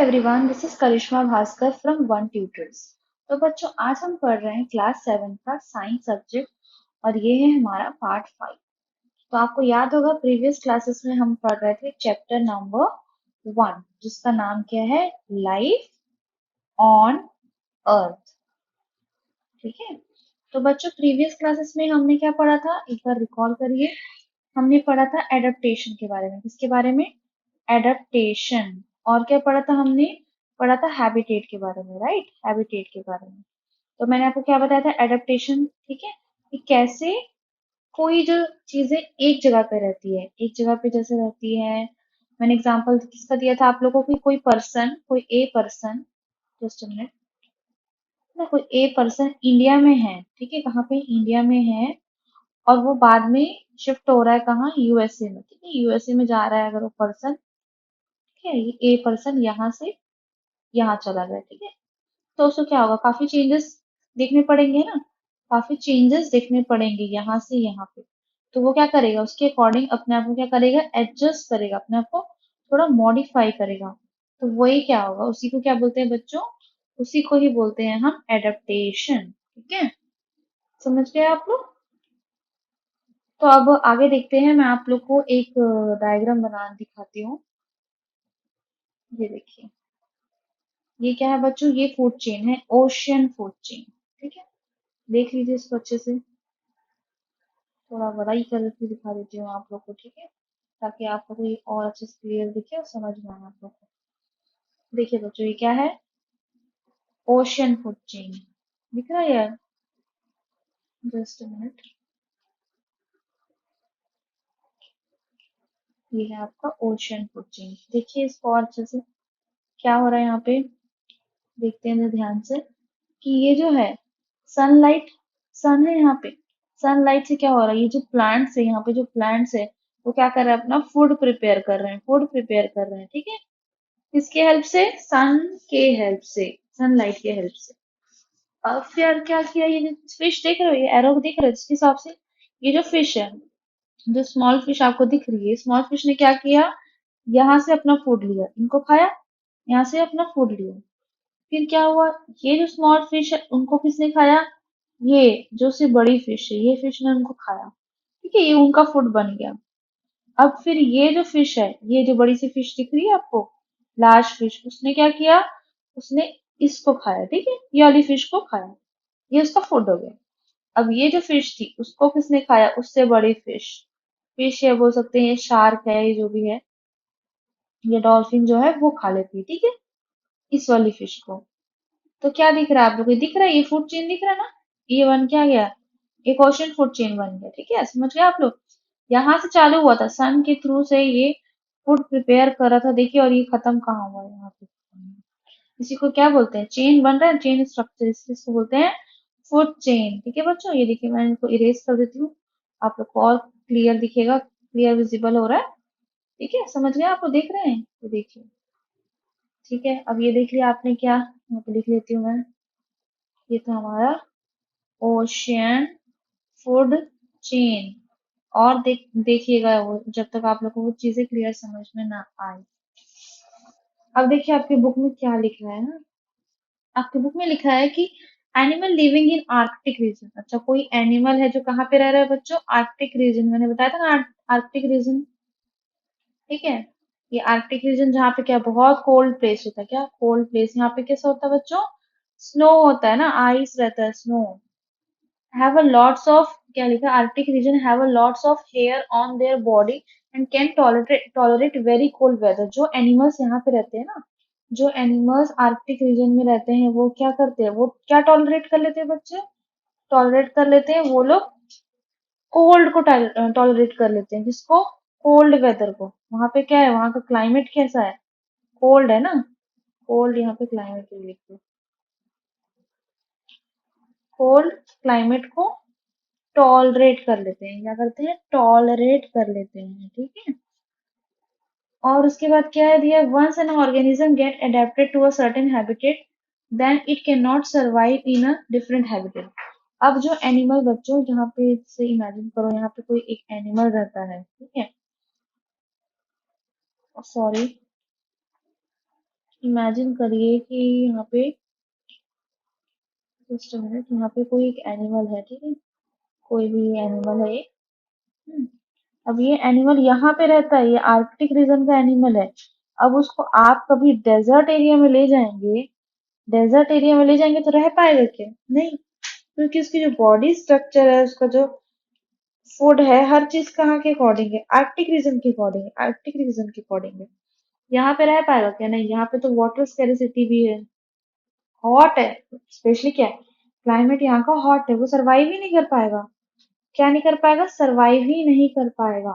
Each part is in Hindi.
Everyone, this is Karishma Bhaskar from one tutors. तो बच्चों, आज हम पढ़ रहे हैं क्लास 7 का साइंस सब्जेक्ट और ये है हमारा पार्ट 5। तो आपको याद होगा प्रीवियस क्लासेस में हम पढ़ रहे थे चैप्टर नंबर 1, जिसका नाम क्या है, लाइफ ऑन अर्थ। ठीक है। तो बच्चों, प्रीवियस क्लासेस में हमने क्या पढ़ा था, एक बार रिकॉल करिए। हमने पढ़ा था एडेप्टेशन के बारे में। किसके बारे में? एडेप्टेशन। और क्या पढ़ा था हमने? पढ़ा था हैबिटेट के बारे में, राइट, हैबिटेट के बारे में। तो मैंने आपको क्या बताया था, एडेप्टेशन। ठीक है, कि कैसे कोई जो चीजें एक जगह पे रहती है, एक जगह पे जैसे रहती है। मैंने एग्जांपल किसका दिया था आप लोगों को, कोई पर्सन, कोई a person, just a minute ना, कोई ए पर्सन इंडिया में है। ठीक है, कहाँ पे? इंडिया में है। और वो बाद में शिफ्ट हो रहा है कहाँ? यूएसए में। ठीक है, यूएसए में जा रहा है अगर वो पर्सन। ठीक है, ये ए पर्सन यहाँ से यहाँ चला गया। ठीक है, तो उसको क्या होगा, काफी चेंजेस देखने पड़ेंगे ना, काफी चेंजेस देखने पड़ेंगे यहाँ से यहाँ पे। तो वो क्या करेगा, उसके अकॉर्डिंग अपने आप को क्या करेगा, एडजस्ट करेगा, अपने आप को थोड़ा मॉडिफाई करेगा। तो वही क्या होगा, उसी को क्या बोलते हैं बच्चों? उसी को ही बोलते हैं हम एडेप्टेशन। ठीक है, समझ गए आप लोग? तो अब आगे देखते हैं। मैं आप लोग को एक डायग्राम बना दिखाती हूँ। ये देखिए, ये क्या है बच्चों? ये फूड चेन है, ओशियन फूड चेन। ठीक है, देख लीजिए इसको अच्छे से। थोड़ा बड़ा ही कर के दिखा देती हूँ आप लोग को। ठीक है, ताकि आप लोग को ये और अच्छे से क्लियर दिखे और समझ में आए आप लोग को। देखिए बच्चों, ये क्या है? Ocean food chain. दिख रहा है यार? Just a minute. ये है आपका ओशियन फूड चेन। देखिए इसको और अच्छे से, क्या हो रहा है यहाँ पे, देखते हैं ध्यान से। कि ये जो है सनलाइट, सन है यहाँ पे। सनलाइट से क्या हो रहा है, ये जो प्लांट्स है, यहाँ पे जो प्लांट्स है, वो क्या कर रहे हैं, अपना फूड प्रिपेयर कर रहे हैं, फूड प्रिपेयर कर रहे हैं। ठीक है, किसके हेल्प से? सन के हेल्प से, सनलाइट के हेल्प से। अब फिर क्या किया, ये जो फिश देख रहे हो, ये एरो दिख रहा है, जिसके हिसाब से ये जो फिश है, जो स्मॉल फिश आपको दिख रही है, स्मॉल फिश ने क्या किया, यहाँ से अपना फूड लिया, इनको खाया, यहाँ से अपना फूड लिया। फिर क्या हुआ, ये जो स्मॉल फिश है उनको किसने खाया? ये जो से बड़ी फिश है, ये फिश ने उनको खाया। ठीक है, ये उनका फूड बन गया। अब फिर ये जो फिश है, ये जो बड़ी सी फिश दिख रही है आपको, लार्ज फिश, उसने क्या किया, उसने इसको खाया। ठीक है, ये वाली फिश को खाया, ये उसका फूड हो गया। अब ये जो फिश थी उसको किसने खाया? उससे बड़ी फिश। फिश है, बोल सकते हैं ये शार्क है, ये जो भी है, ये डॉल्फिन जो है वो खा लेती है। ठीक है, इस वाली फिश को। तो क्या दिख रहा है आप लोग को? दिख रहा है, ये फूड चेन दिख रहा है ना, ये बन क्या गया, एक ओशन फूड चेन बन गया। ठीक है, समझ गए आप लोग? यहाँ से चालू हुआ था, सन के थ्रू से ये फूड प्रिपेयर कर रहा था, देखिए, और ये खत्म कहाँ हुआ है, यहाँ पे। इसी को क्या बोलते हैं? चेन बन रहा है, चेन स्ट्रक्चर, इसको बोलते हैं फूड चेन। ठीक है बच्चों, ये देखिए मैं इनको इरेज कर देती हूँ, आप लोग को और क्लियर दिखेगा, क्लियर विजिबल हो रहा है। ठीक है, समझ गए आप लोग? देख रहे हैं? ये देखिए। ठीक है, अब ये देख लिया आपने क्या, यहाँ पे लिख लेती हूँ मैं। ये था हमारा ओशियन फूड चेन। और देखिएगा वो, जब तक आप लोग को वो चीजें क्लियर समझ में ना आए। अब देखिए आपकी बुक में क्या लिखा है ना, आपकी बुक में लिखा है कि animal living in Arctic region. अच्छा, कोई एनिमल है जो कहाँ पे रह रहा है बच्चों? Arctic region. मैंने बताया था ना, आर्कटिक रीजन। ठीक है, ये आर्कटिक रीजन जहाँ पे क्या, बहुत कोल्ड प्लेस होता है। क्या कोल्ड प्लेस? यहाँ पे कैसा होता है बच्चों? स्नो होता है ना, आइस रहता है, snow. have a lots of, क्या लिखा, arctic region have a lots of hair on their body and can tolerate very cold weather। जो एनिमल्स यहाँ पे रहते हैं ना, जो एनिमल्स आर्कटिक रीजन में रहते हैं, वो क्या करते हैं, वो क्या टॉलरेट कर लेते हैं बच्चे? टॉलरेट कर लेते हैं वो लोग, कोल्ड को टॉलरेट कर लेते हैं। जिसको? कोल्ड वेदर को। वहां पे क्या है, वहां का क्लाइमेट कैसा है? कोल्ड है ना, कोल्ड यहाँ पे क्लाइमेट लिखते हैं, कोल्ड क्लाइमेट को टॉलरेट कर लेते हैं। क्या करते हैं? टॉलरेट कर लेते हैं। ठीक है, और उसके बाद क्या है दिया, once an organism get adapted to a certain habitat then it can not survive in a different habitat. अब जो एनिमल बच्चों, जहाँ पे से इमेजिन करो, यहाँ पे कोई एक एनिमल रहता है। ठीक है, सॉरी, इमेजिन करिए कि यहाँ पे जस्ट मिनट, यहाँ पे कोई एक एनिमल है, ठीक है, कोई भी एनिमल है एक। हम्म, अब ये एनिमल यहाँ पे रहता है, ये आर्कटिक रीजन का एनिमल है। अब उसको आप कभी डेजर्ट एरिया में ले जाएंगे, डेजर्ट एरिया में ले जाएंगे तो रह पाएगा क्या? नहीं, क्योंकि उसकी जो बॉडी स्ट्रक्चर है, उसका जो फूड है, हर चीज कहाँ के अकॉर्डिंग है? आर्कटिक रीजन के अकॉर्डिंग है, आर्कटिक रीजन के अकॉर्डिंग है। यहाँ पे रह पाएगा क्या? नहीं, यहाँ पे तो वाटर स्कैरिसिटी भी है, हॉट है, स्पेशली क्या है, क्लाइमेट यहाँ का हॉट है, वो सरवाइव ही नहीं कर पाएगा। क्या नहीं कर पाएगा? सरवाइव ही नहीं कर पाएगा।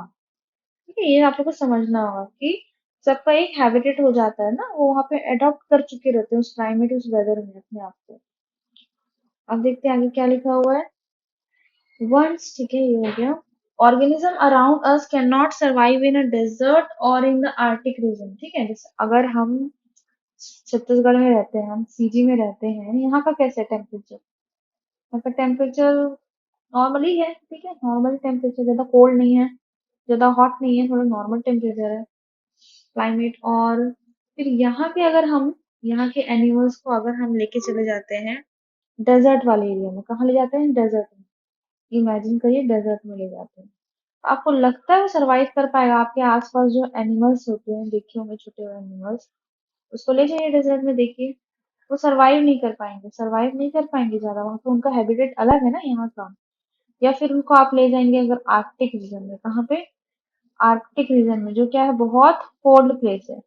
ठीक है, ये आप लोग को समझना होगा कि सबका एक हैबिटेट हो जाता है ना, वो वहाँ पे अडॉप्ट कर चुके रहते हैं उस क्लाइमेट, उस वेदर में अपने आप को। अब देखते हैं आगे क्या लिखा हुआ है। वंस, ठीक है, ये हो गया। Organism around us can not survive in a desert और इन द आर्टिक रीजन। ठीक है, जैसे अगर हम छत्तीसगढ़ में रहते हैं, हम सीजी में रहते हैं, यहाँ का कैसे टेम्परेचर? यहाँ का टेम्परेचर नॉर्मली है, ठीक है, नॉर्मल टेम्परेचर, ज्यादा कोल्ड नहीं है, ज्यादा हॉट नहीं है, थोड़ा नॉर्मल टेम्परेचर है क्लाइमेट। और फिर यहाँ के अगर हम, यहाँ के एनिमल्स को अगर हम लेके चले जाते हैं डेजर्ट वाले एरिया में, कहाँ ले जाते हैं? डेजर्ट में। इमेजिन करिए डेजर्ट में ले जाते हैं, आपको लगता है वो सरवाइव कर पाएगा? आपके आसपास जो एनिमल्स होते हैं, देखे होंगे छोटे एनिमल्स, उसको ले जाइए डेजर्ट में, देखिए वो सरवाइव नहीं कर पाएंगे, सरवाइव नहीं कर पाएंगे ज्यादा, वहां पे उनका हैबिटेट अलग है ना यहाँ का। या फिर उनको आप ले जाएंगे अगर आर्कटिक रीजन में, कहाँ पे? आर्कटिक रीजन में, जो क्या है, बहुत कोल्ड प्लेस है।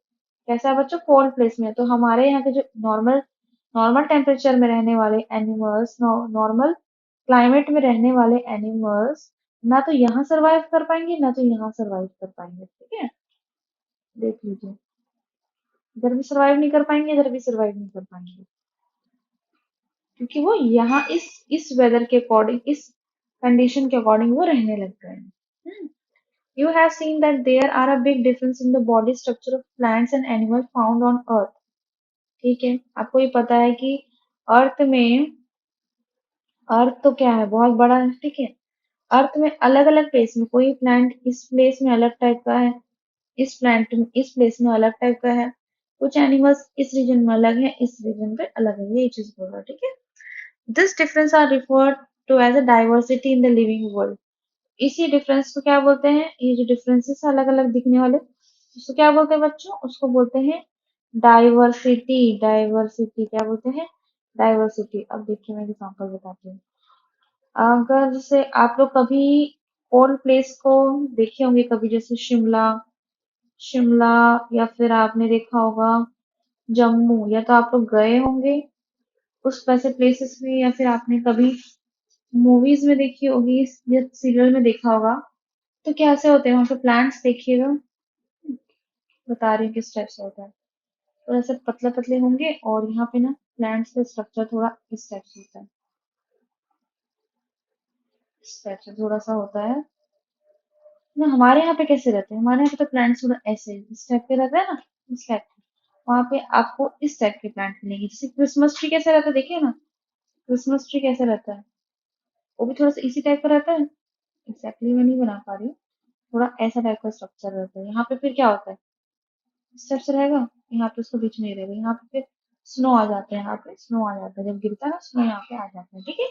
कैसा है बच्चों? कोल्ड प्लेस में। तो हमारे यहाँ के जो नॉर्मल नॉर्मल टेम्परेचर में रहने वाले एनिमल्स, नॉर्मल क्लाइमेट में रहने वाले एनिमल्स, ना तो यहाँ सरवाइव कर पाएंगे, ना तो यहाँ सरवाइव कर पाएंगे। ठीक है, देख लीजिए, इधर भी सरवाइव नहीं कर पाएंगे, इधर भी सरवाइव नहीं कर पाएंगे, क्योंकि वो यहाँ इस वेदर के अकॉर्डिंग, इस कंडीशन के अकॉर्डिंग वो रहने लग गए हैं। You have seen that there are a big difference in the body structure of plants and animals found on Earth. ठीक है, आपको ये पता है कि अर्थ में, अर्थ तो क्या है, बहुत बड़ा है, ठीक है। अर्थ में अलग अलग प्लेस में, कोई प्लांट इस प्लेस में अलग टाइप का है, इस प्लांट इस प्लेस में अलग टाइप का है, कुछ एनिमल्स इस रीजन में अलग है, इस रीजन पे अलग है, ये चीज बोल रहा है, ठीक है। This difference are referred to as a diversity in the living world. इसी डिफरेंस को क्या बोलते हैं? ये जो डिफरेंसेस अलग अलग दिखने वाले, उसको क्या बोलते हैं बच्चों? उसको बोलते हैं डाइवर्सिटी। डाइवर्सिटी क्या बोलते हैं? डाइवर्सिटी। अब देखिए मैं एग्जांपल बताती हूँ। अगर जैसे आप लोग कभी कोल्ड प्लेस को देखे होंगे कभी, जैसे शिमला, शिमला, या फिर आपने देखा होगा जम्मू, या तो आप लोग गए होंगे उस वैसे प्लेसेस में, या फिर आपने कभी मूवीज में देखी होगी या सीरियल में देखा होगा। तो कैसे होते हैं वहाँ पे प्लांट्स? देखिएगा, बता रही हूँ किस टाइप से होता है। थोड़ा सा पतले पतले होंगे, और यहाँ पे ना प्लांट्स का स्ट्रक्चर थोड़ा इस टाइप से होता है, इस टाइप से थोड़ा सा होता है ना। हमारे यहाँ पे कैसे रहते हैं? हमारे यहाँ पे तो प्लांट्स थोड़ा ऐसे इस टाइप के रहते हैं ना, इस टाइप के। वहाँ पे आपको इस टाइप के प्लांट मिलेंगे, जैसे क्रिसमस ट्री कैसे रहता है, देखिए ना, क्रिसमस ट्री कैसे रहता है, वो भी थोड़ा सा इसी टाइप का रहता है। एग्जैक्टली मैं नहीं बना पा रही हूँ, थोड़ा ऐसा टाइप का स्ट्रक्चर रहता है। यहाँ पे फिर क्या होता है? इस टाइप से रहेगा, यहाँ पे उसको बीच में ही रहेगा, यहाँ पे फिर स्नो आ जाता है, यहाँ पे स्नो आ जाता है, जब गिरता है ना स्नो यहाँ पे आ जाता है, ठीक है।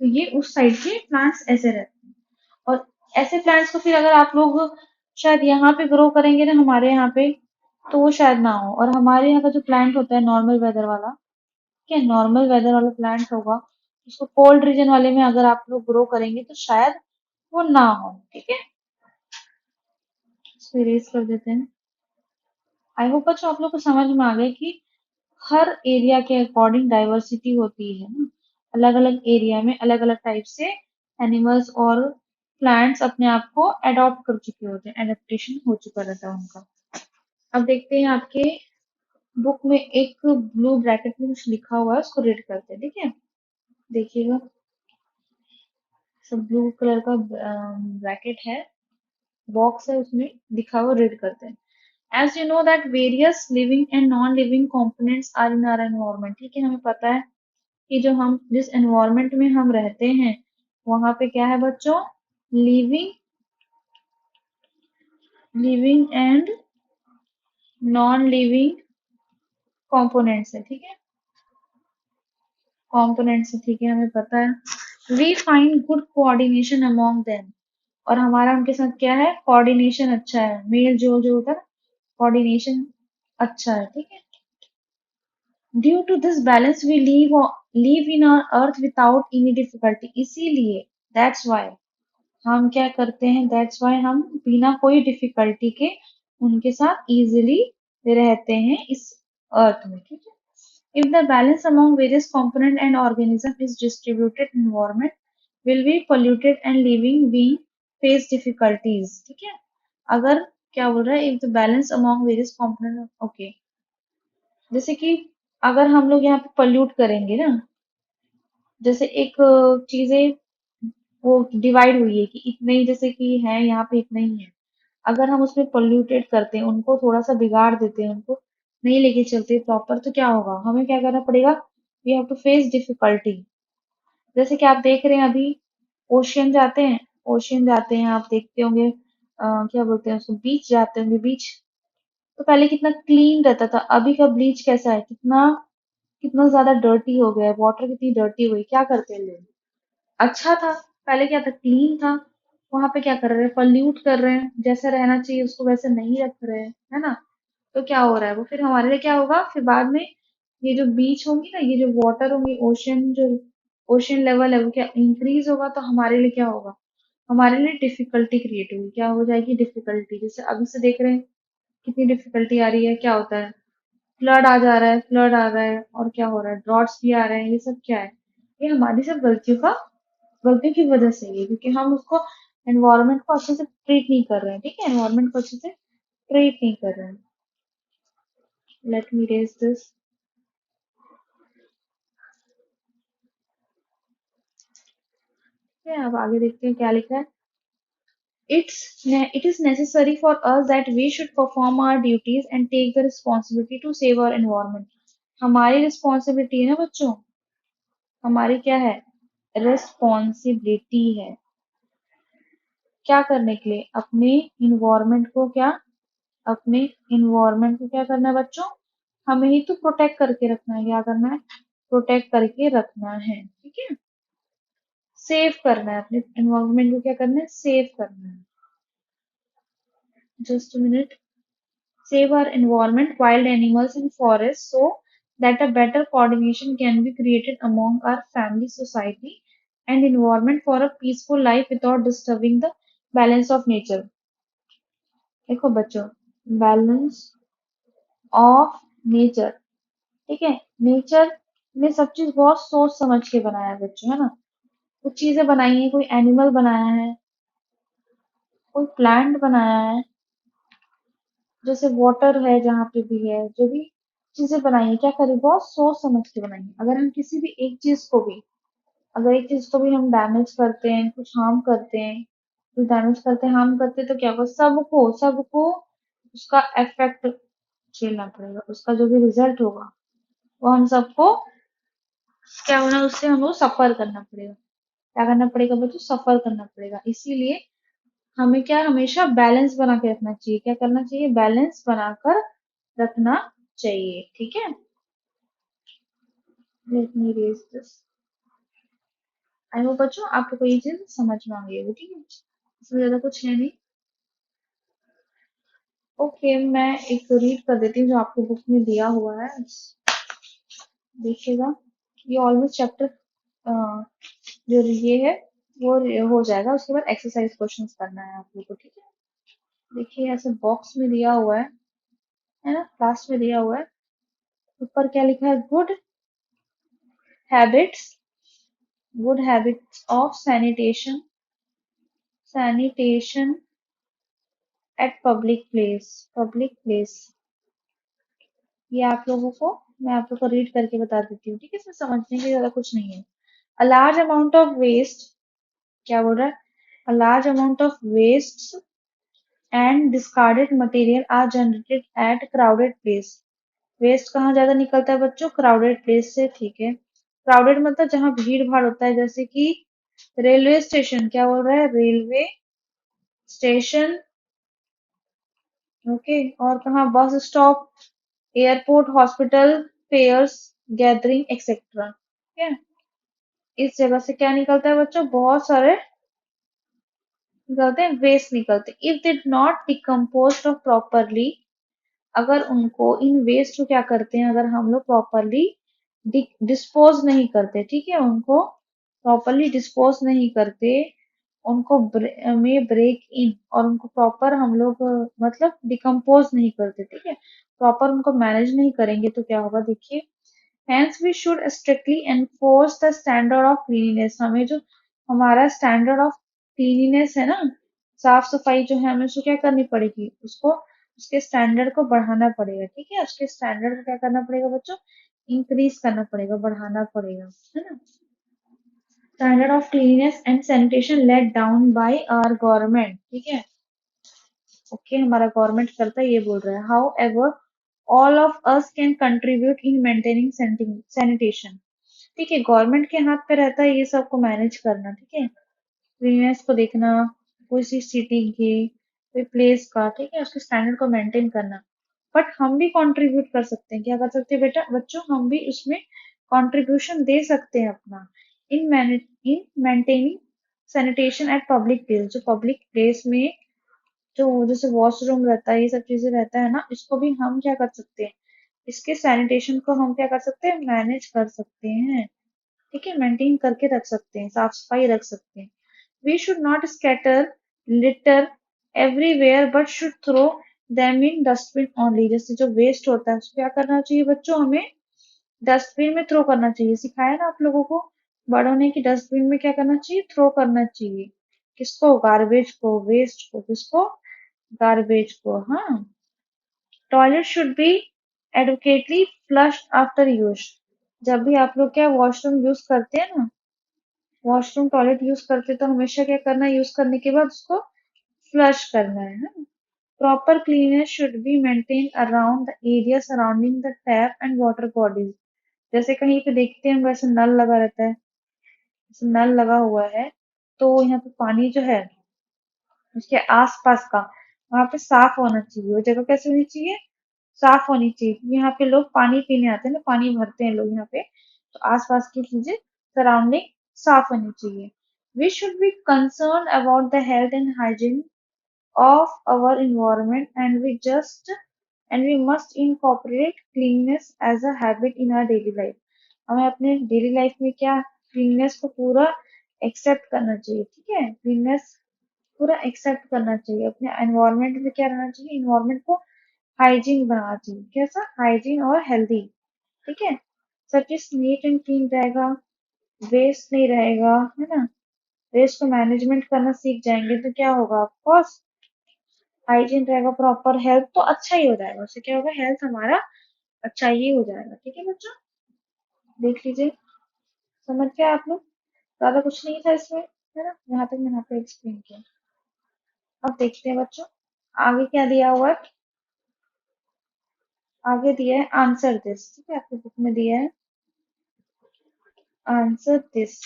तो ये उस साइड के प्लांट्स ऐसे रहते हैं। और ऐसे प्लांट्स को फिर अगर आप लोग शायद यहाँ पे ग्रो करेंगे ना, हमारे यहाँ पे, तो वो शायद ना हो। और हमारे यहाँ का जो प्लांट होता है नॉर्मल वेदर वाला, ठीक है, नॉर्मल वेदर वाला प्लांट होगा, उसको कोल्ड रीजन वाले में अगर आप लोग ग्रो करेंगे तो शायद वो ना हो, ठीक है। इसको इरेज कर देते हैं। आई होप बच्चों आप लोग को समझ में आ गया कि हर एरिया के अकॉर्डिंग डाइवर्सिटी होती है ना, अलग अलग एरिया में अलग अलग टाइप से एनिमल्स और प्लांट्स अपने आप को अडॉप्ट कर चुके होते हैं, एडेप्टेशन हो चुका रहता है उनका। अब देखते हैं आपके बुक में एक ब्लू ब्रैकेट में कुछ लिखा हुआ है, उसको रीड करते हैं, ठीक है। देखिएगा, सब ब्लू कलर का ब्रैकेट है, बॉक्स है, उसमें लिखा हुआ, रीड करते हैं। As you know that various living and non-living components are in our environment, ठीक है, हमें पता है कि जो हम जिस एनवायरनमेंट में हम रहते हैं, वहां पे क्या है बच्चों? Living, living and non living component से, ठीक है, कंपोनेंट से, ठीक है, हमें पता है। We find good coordination among them, और हमारा उनके साथ क्या है, कोऑर्डिनेशन अच्छा है, मेल जोल जो होता है, कोऑर्डिनेशन अच्छा है, ठीक है। Due to this balance we live in our earth without any difficulty, इसीलिए दैट्स वाई हम क्या करते हैं, दैट्स वाई हम बिना कोई डिफिकल्टी के उनके साथ इजीली रहते हैं इस अर्थ में, ठीक है। If the balance among various component and organism is distributed, environment will be polluted and living being face difficulties, ठीक है। अगर क्या बोल रहा है, if the balance among various component, okay, जैसे कि अगर हम लोग यहाँ पे पोल्यूट करेंगे ना, जैसे एक चीजें वो डिवाइड हुई है कि इतने ही, जैसे कि है यहाँ पे इतने ही है, अगर हम उसमें पोल्यूटेड करते हैं, उनको थोड़ा सा बिगाड़ देते हैं, उनको नहीं लेके चलते प्रॉपर, तो क्या होगा, हमें क्या करना पड़ेगा, we have to face difficulty. जैसे कि आप देख रहे हैं अभी ओशियन जाते हैं, ओशियन जाते हैं, आप देखते होंगे क्या बोलते हैं उसको, बीच जाते होंगे, बीच तो पहले कितना क्लीन रहता था, अभी का ब्लीच कैसा है, कितना कितना ज्यादा डर्टी हो गया है, वाटर कितनी डर्टी हुई, क्या करते हैं लोग, अच्छा था, पहले क्या था, क्लीन था, वहां पे क्या कर रहे हैं, पल्यूट कर रहे हैं, जैसा रहना चाहिए उसको वैसे नहीं रख रहे हैं, है ना। तो क्या हो रहा है, वो फिर हमारे लिए क्या होगा, फिर बाद में ये जो बीच होंगी ना, ये जो वाटर होंगी, ओशन जो ओशन लेवल है वो क्या इंक्रीज होगा, तो हमारे लिए क्या होगा, हमारे लिए डिफिकल्टी क्रिएट होगी, क्या हो जाएगी, डिफिकल्टी, जैसे अभी से देख रहे हैं कितनी डिफिकल्टी आ रही है, क्या होता है, फ्लड आ जा रहा है, फ्लड आ रहा है, और क्या हो रहा है, ड्रॉट्स भी आ रहे हैं, ये सब क्या है, ये हमारी सब गलतियों की वजह से ही है, क्योंकि हम उसको एनवायरनमेंट को अच्छे से ट्रीट नहीं कर रहे हैं, ठीक है, एनवायरनमेंट को अच्छे से ट्रीट नहीं कर रहे हैं। लेट मी रेज दिस, अब आगे देखते हैं क्या लिखा है। It is necessary for us that we should perform our duties and take the responsibility to save our environment. हमारी रिस्पॉन्सिबिलिटी है ना बच्चों, हमारी क्या है, रिस्पॉन्सिबिलिटी है, क्या करने के लिए, अपने इन्वायरमेंट को क्या, अपने इन्वायरमेंट को क्या करना है बच्चों, हमें ही तो प्रोटेक्ट करके रखना है, क्या करना है, प्रोटेक्ट करके रखना है, ठीक है, सेव करना है, अपने इन्वायरमेंट को क्या करना है, सेव करना है। Just a minute, save our environment, wild animals and forests so that a better coordination can be created among our family, society and environment for a peaceful life without disturbing the balance of nature। देखो बच्चों, बैलेंस ऑफ नेचर, ठीक है, नेचर ने सब चीज बहुत सोच समझ के बनाया है बच्चों, है ना, कुछ चीजें बनाई है, कोई एनिमल बनाया है, कोई प्लांट बनाया है, जैसे वाटर है जहाँ पे भी है, जो भी चीजें बनाई है, क्या करें, बहुत सोच समझ के बनाई है। अगर हम किसी भी एक चीज को भी, अगर एक चीज को भी हम डैमेज करते हैं, कुछ हार्म करते हैं, कुछ डैमेज करते हैं, हार्म करते हैं, तो क्या होगा, सबको सबको उसका इफेक्ट झेलना पड़ेगा, उसका जो भी रिजल्ट होगा वो हम सबको क्या होना, उससे हमको सफर करना पड़ेगा, क्या करना पड़ेगा बच्चों, सफर करना पड़ेगा। इसीलिए हमें क्या, हमेशा बैलेंस बना के रखना चाहिए, क्या करना चाहिए, बैलेंस बनाकर रखना चाहिए, ठीक है। Let me raise this, I hope बच्चों आपको कोई चीज समझ में आ गई होगी, ठीक है, इसमें ज्यादा कुछ है नहीं। ओके, मैं एक रीड कर देती हूँ जो आपको बुक में दिया हुआ है, देखिएगा, ये ऑलमोस्ट चैप्टर जो ये है वो हो जाएगा, उसके बाद एक्सरसाइज क्वेश्चंस करना है आप लोगों को, ठीक है। देखिए ऐसे बॉक्स में दिया हुआ है ना, लास्ट में दिया हुआ है, ऊपर क्या लिखा है, habits good habits of sanitation eight public place, ये आप लोगों को, मैं आप लोगों को रीड करके बता देती हूँ, ठीक है, इसमें समझने के ज्यादा कुछ नहीं है। A large amount of waste, क्या बोल रहा है, a large amount of waste and discarded material are generated at crowded place, waste कहाँ ज्यादा निकलता है बच्चों, क्राउडेड प्लेस से, ठीक है, क्राउडेड मतलब जहाँ भीड़ भाड़ होता है, जैसे कि रेलवे स्टेशन, क्या बोल रहा है, रेलवे स्टेशन, ओके, और कहाँ, bus stop, airport, hospital, fairs, gathering etcetera. ठीक है, इस जगह से क्या निकलता है बच्चों, बहुत सारे निकलते हैं, वेस्ट निकलते हैं। If they not decompose of properly, अगर उनको इन वेस्ट को क्या करते हैं, अगर हम लोग प्रॉपरली डिस्पोज नहीं करते, ठीक है, उनको प्रॉपरली डिस्पोज नहीं करते, उनको में ब्रेक इन, और उनको प्रॉपर हम लोग मतलब डिकम्पोज नहीं करते, ठीक है, प्रॉपर उनको मैनेज नहीं करेंगे, तो क्या होगा देखिए। Hence we should strictly enforce the standard of cleanliness। हमें जो हमारा स्टैंडर्ड ऑफ क्लीनिनेस है ना, साफ सफाई जो है, हमें उसको क्या करनी पड़ेगी, उसको उसके स्टैंडर्ड को बढ़ाना पड़ेगा, ठीक है, उसके स्टैंडर्ड को क्या करना पड़ेगा बच्चों, इंक्रीज करना पड़ेगा, बढ़ाना पड़ेगा, है ना। Standard of cleanliness and sanitation let down by our government, ठीक है, ओके, हमारा गवर्नमेंट करता है, ये बोल रहा है। How ever all of us can contribute in maintaining sanitation, ठीक है, गवर्नमेंट के हाथ पे रहता है ये सबको मैनेज करना, ठीक है, क्लीननेस को देखना, कोई सी सिटी की, कोई प्लेस का, ठीक है, उसके स्टैंडर्ड को मेंटेन करना। बट हम भी कंट्रीब्यूट कर सकते हैं, क्या कर सकते हैं बेटा बच्चों, हम भी उसमें कंट्रीब्यूशन दे सकते हैं अपना, in maintaining sanitation eight public place, जो पब्लिक प्लेस में जो जैसे वॉशरूम रहता है, ये सब चीजें रहता है ना, इसको भी हम क्या कर सकते हैं, इसके सैनिटेशन को हम क्या कर सकते हैं, मैनेज कर सकते हैं, ठीक है, मेंटेन करके रख सकते हैं, साफ सफाई रख सकते हैं। We should not scatter litter everywhere but should throw them in dustbin only. जैसे जो वेस्ट होता है उसको क्या करना चाहिए बच्चों, हमें डस्टबिन में थ्रो करना चाहिए, सिखाया ना आप लोगों को बड़ों ने कि डस्टबिन में क्या करना चाहिए, थ्रो करना चाहिए, किसको, गार्बेज को, वेस्ट को, किसको, गार्बेज को, हाँ। Toilet should be adequately flushed after use. जब भी आप लोग क्या वॉशरूम यूज करते हैं ना, वॉशरूम टॉयलेट यूज करते हैं, तो हमेशा क्या करना है, यूज करने के बाद उसको फ्लश करना है ना। Proper cleanness should be maintain around the area surrounding the tap and water bodies. जैसे कहीं पे देखते हैं वैसे नल लगा रहता है, जैसे नल लगा हुआ है, तो यहाँ पे पानी जो है उसके आसपास का वहां पे साफ होना चाहिए, वो जगह कैसे होनी चाहिए, साफ होनी चाहिए, क्योंकि यहाँ पे लोग पानी पीने आते हैं ना, पानी भरते हैं लोग यहाँ पे, तो आसपास की चीजें सराउंडिंग साफ होनी चाहिए। We should be concern about the health and hygiene of our environment, and we must incorporate cleanliness as a habit in our daily life। हमें अपने डेली लाइफ में क्या, क्लीननेस को पूरा एक्सेप्ट करना चाहिए, ठीक है, क्लीननेस पूरा एक्सेप्ट करना चाहिए, अपने एनवायरनमेंट में क्या रहना चाहिए, एनवायरनमेंट को हाइजीन बनाना चाहिए, कैसा, हाइजीन और हेल्दी, ठीक है, सब चीज नीट एंड क्लीन रहेगा, वेस्ट नहीं रहेगा, है ना, वेस्ट को मैनेजमेंट करना सीख जाएंगे तो क्या होगा, ऑफकोर्स हाइजीन रहेगा, प्रॉपर हेल्थ तो अच्छा ही हो जाएगा, उससे क्या होगा, हेल्थ हमारा अच्छा ही हो जाएगा, ठीक है बच्चों, देख लीजिए, समझ गए आप लोग, ज्यादा कुछ नहीं था इसमें, है ना, यहाँ तक मैंने आपको एक्सप्लेन किया। अब देखते हैं बच्चों आगे क्या दिया हुआ है। आगे दिया है आंसर दिस, ठीक है, आपकी बुक में दिया है आंसर दिस।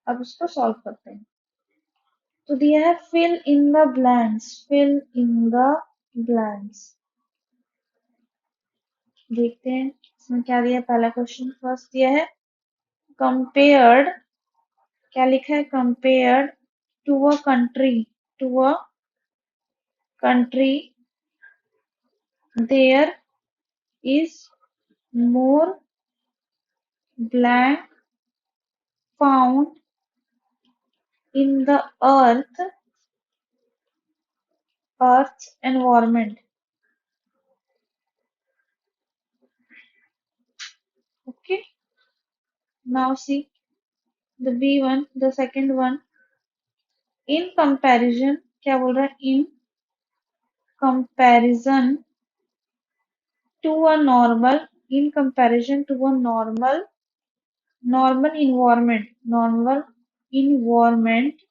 अब उसको सॉल्व करते हैं। तो दिया है fill in the blanks, fill in the blanks, देखते हैं इसमें क्या दिया है। पहला क्वेश्चन फर्स्ट दिया है कंपेयर्ड, क्या लिखा है, compared to a country, to a country there is more blank found in the earth environment, okay, now see the B1, the second one, in comparison, क्या बोल रहा है, in comparison to a normal, in comparison to a normal environment,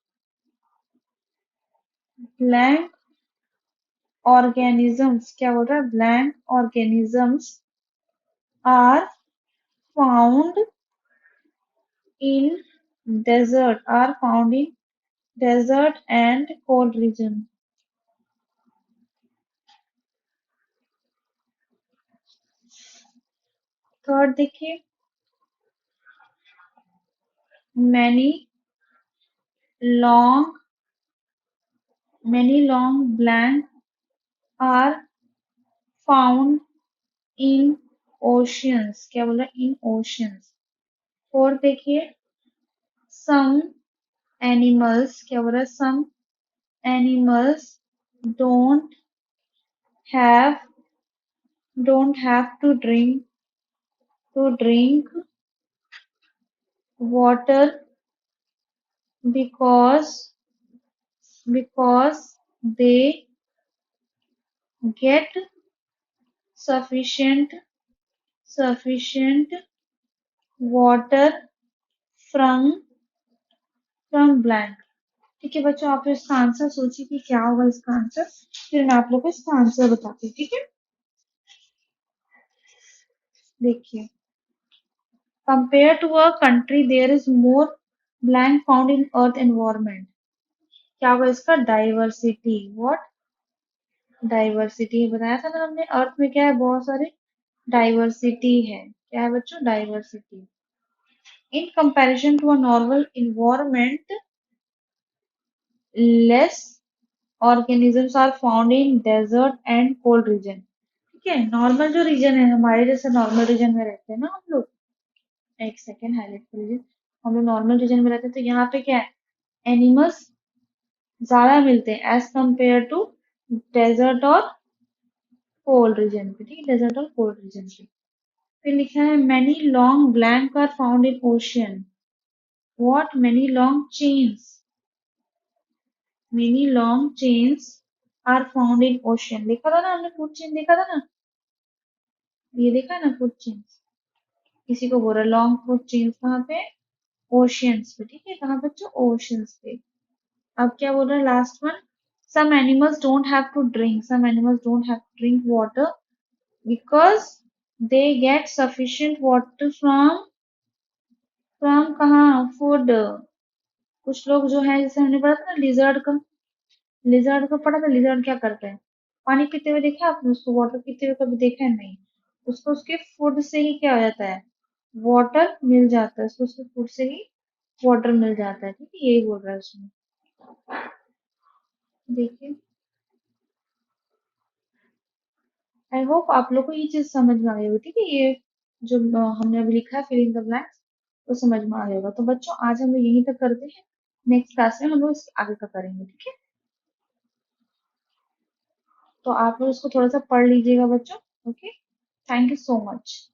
blank organisms, क्या बोल रहा है, blank organisms are found in are found in desert and cold region, third देखिए, many long blank are found in oceans. क्या बोला? इन ओशियंस। फोर्थ देखिए, सम एनिमल्स। क्या बोला? Some animals don't have to drink water because they get sufficient water from blank। ठीक है बच्चों, आप इसका आंसर सोचिए कि क्या होगा इसका आंसर, फिर मैं आप लोग को इसका आंसर बताती हूँ। ठीक है, देखिए, compare to a country there is more blank found in earth environment. क्या होगा इसका? डाइवर्सिटी। व्हाट? डाइवर्सिटी। बताया था ना हमने, अर्थ में क्या है? बहुत सारे डाइवर्सिटी है। क्या है बच्चों? Diversity. In comparison to a normal environment, less organisms are found in desert and cold region. ठीक है, नॉर्मल जो रीजन है हमारे, जैसे नॉर्मल रीजन में रहते हैं ना हम लोग, एक सेकेंड हाईलाइट कर लीजिए, हम लोग नॉर्मल रीजन में रहते हैं तो यहाँ पे क्या है? एनिमल्स ज्यादा मिलते हैं एज कंपेयर टू डेजर्ट और कोल्ड रीजन पे। ठीक है, डेजर्ट और कोल्ड रीजन पे। फिर लिखा है many long blank are found in ocean. What? Many long chains. Many long chains are found in ocean. देखा था ना हमने, फूड चेन देखा था ना, ये देखा है ना फूड चेन्स। किसी को बोल रहा लॉन्ग फूड चेन्स कहाँ पे? ओशियंस पे। ठीक है, कहाँ बच्चों? ओशियंस पे। अब क्या बोल रहा है last one? Some animals don't have to drink, water because they get sufficient water from कहाँ? फूड। कुछ लोग जो है, जैसे हमने पढ़ा था ना लिजर्ड को पढ़ा था, लिजर्ड क्या करते हैं? पानी पीते हुए देखा आपने उसको? वाटर पीते हुए कभी देखा है? नहीं। उसको उसके फूड से ही क्या हो जाता है? वाटर मिल जाता है उसको, उसके फूड से ही वाटर मिल जाता है। ठीक है, यही बोल रहा है उसमें। देखिए, आई होप आप लोग को ये चीज समझ में आ गई होगी। ठीक है, ये जो हमने अभी लिखा है फिल इन द ब्लैंक्स, वो समझ में आ जाएगा। तो बच्चों आज हम लोग यहीं तक करते हैं, नेक्स्ट क्लास में हम लोग इसके आगे का करेंगे। ठीक है, तो आप लोग इसको थोड़ा सा पढ़ लीजिएगा बच्चों। Okay, thank you so much.